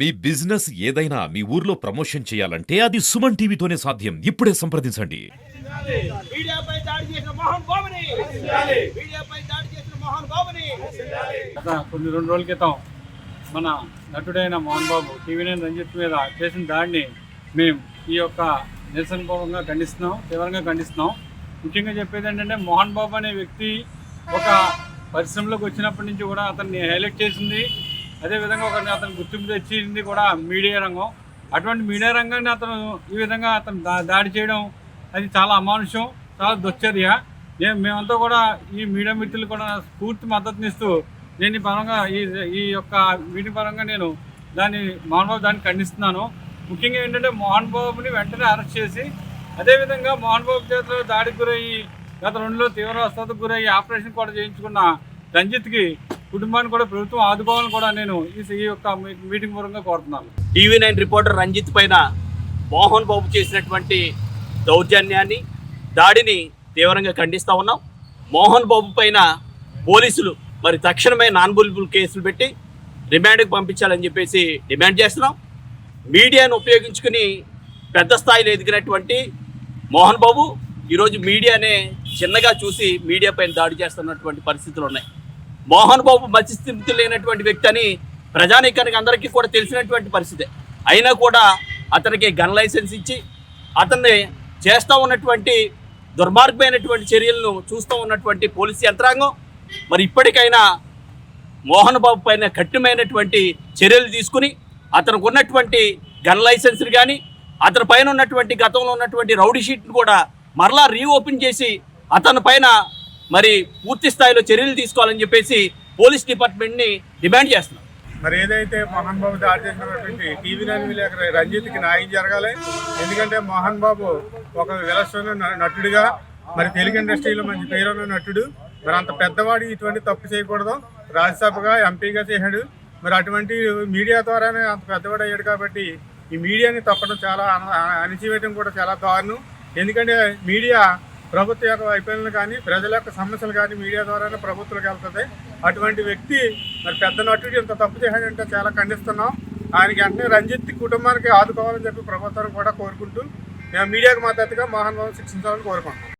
మీ business ఏదైనా మీ ఊర్లో promotion చేయాలంటే అది సుమన్ టీవీతోనే సాధ్యం. ఇప్పుడే సంప్రదించండి. మీడియాపై దాడి చేసిన మోహన్ బాబుని కొన్ని 2 రోజుల క్రితం మన నటుడైన మోహన్ బాబు టీవీ9 రంజిత్ మీద చేసిన దాడిని మేము ఈ యొక్క నిరసనపూర్వకంగా ఖండిస్తున్నాం, తీవ్రంగా ఖండిస్తున్నాం. ముఖ్యంగా చెప్పేది ఏంటంటే మోహన్ బాబు అనే వ్యక్తి ఒక పరిశ్రమలోకి వచ్చినప్పటి నుంచి కూడా అతన్ని హైలైట్ చేసింది, అదేవిధంగా అతను గుర్తింపు తెచ్చింది కూడా మీడియా రంగం. అటువంటి మీడియా రంగాన్ని అతను ఈ విధంగా దాడి చేయడం అది చాలా అమానుషం, చాలా దుశ్చర్య. మేమంతా కూడా ఈ మీడియా మిత్రులు కూడా పూర్తి మద్దతునిస్తూ నేను ఈ పరంగా ఈ యొక్క వీటి పరంగా నేను మోహన్ బాబు దాన్ని ఖండిస్తున్నాను. ముఖ్యంగా ఏంటంటే మోహన్ బాబుని వెంటనే అరెస్ట్ చేసి, అదేవిధంగా మోహన్ బాబు చేతిలో దాడికి గురయ్యి గత 2లో తీవ్ర అస్వస్థతకు గురయ్యి ఆపరేషన్ కూడా చేయించుకున్న రంజిత్కి కుటుంబాన్ని కూడా ప్రభుత్వం ఆదుకోవాలని కూడా నేను ఈ యొక్క మీటింగ్ పూర్వకంగా కోరుతున్నాను. టీవీ9 రిపోర్టర్ రంజిత్ పైన మోహన్ బాబు చేసినటువంటి దౌర్జన్యాన్ని, దాడిని తీవ్రంగా ఖండిస్తూ ఉన్నాం. మోహన్ బాబు పైన పోలీసులు మరి తక్షణమే నాన్ బెయిలబుల్ కేసులు పెట్టి రిమాండ్కి పంపించాలని చెప్పేసి డిమాండ్ చేస్తున్నాం. మీడియాను ఉపయోగించుకుని పెద్ద స్థాయిలో ఎదిగినటువంటి మోహన్ బాబు ఈరోజు మీడియానే చిన్నగా చూసి మీడియా పైన దాడి చేస్తున్నటువంటి పరిస్థితులు ఉన్నాయి. మోహన్ బాబు మత్స్యస్థితి లేనటువంటి వ్యక్తి అని ప్రజానీకానికి అందరికీ కూడా తెలిసినటువంటి పరిస్థితి. అయినా కూడా అతనికి గన్ లైసెన్స్ ఇచ్చి అతన్ని చేస్తూ ఉన్నటువంటి దుర్మార్గమైనటువంటి చర్యలను చూస్తూ ఉన్నటువంటి పోలీసు యంత్రాంగం మరి ఇప్పటికైనా మోహన్ బాబు పైన కఠినమైనటువంటి చర్యలు తీసుకుని అతనికి ఉన్నటువంటి గన్ లైసెన్స్ని కానీ అతని పైన ఉన్నటువంటి గతంలో ఉన్నటువంటి రౌడీ షీట్ను కూడా మరలా రీఓపెన్ చేసి అతని పైన మరి పూర్తి స్థాయిలో చర్యలు తీసుకోవాలని చెప్పేసి పోలీస్ డిపార్ట్మెంట్ని డిమాండ్ చేస్తున్నాం. మరి ఏదైతే మోహన్ బాబు దాడి చేసినటువంటి టీవీ9 విలేకరు రంజిత్కి న్యాయం జరగాలి. ఎందుకంటే మోహన్ బాబు ఒక విలక్షణ నటుడిగా మరి తెలుగు ఇండస్ట్రీలో మంచి పేరున్న నటుడు. మరి అంత పెద్దవాడు ఇటువంటి తప్పు చేయకూడదు. రాజ్యసభగా ఎంపీగా చేశాడు. మరి అటువంటి మీడియా ద్వారానే అంత పెద్దవాడు అయ్యాడు. కాబట్టి ఈ మీడియాని తప్పడం చాలా అణిచివేయడం కూడా చాలా దారుణం. ఎందుకంటే మీడియా ప్రభుత్వ యొక్క వైఫల్యాలు కానీ ప్రజల యొక్క సమస్యలు కానీ మీడియా ద్వారానే ప్రభుత్వాలకు వెళ్తుంది. అటువంటి వ్యక్తి మరి పెద్ద నటుడు ఇంత తప్పు చేశాడంటే చాలా ఖండిస్తున్నాం. ఆయనకి వెంటనే రంజిత్ కుటుంబానికి ఆదుకోవాలని చెప్పి ప్రభుత్వాన్ని కూడా కోరుకుంటూ మేము మీడియాకు మద్దతుగా మోహన్ బాబు శిక్షించాలని కోరుకుంటున్నాం.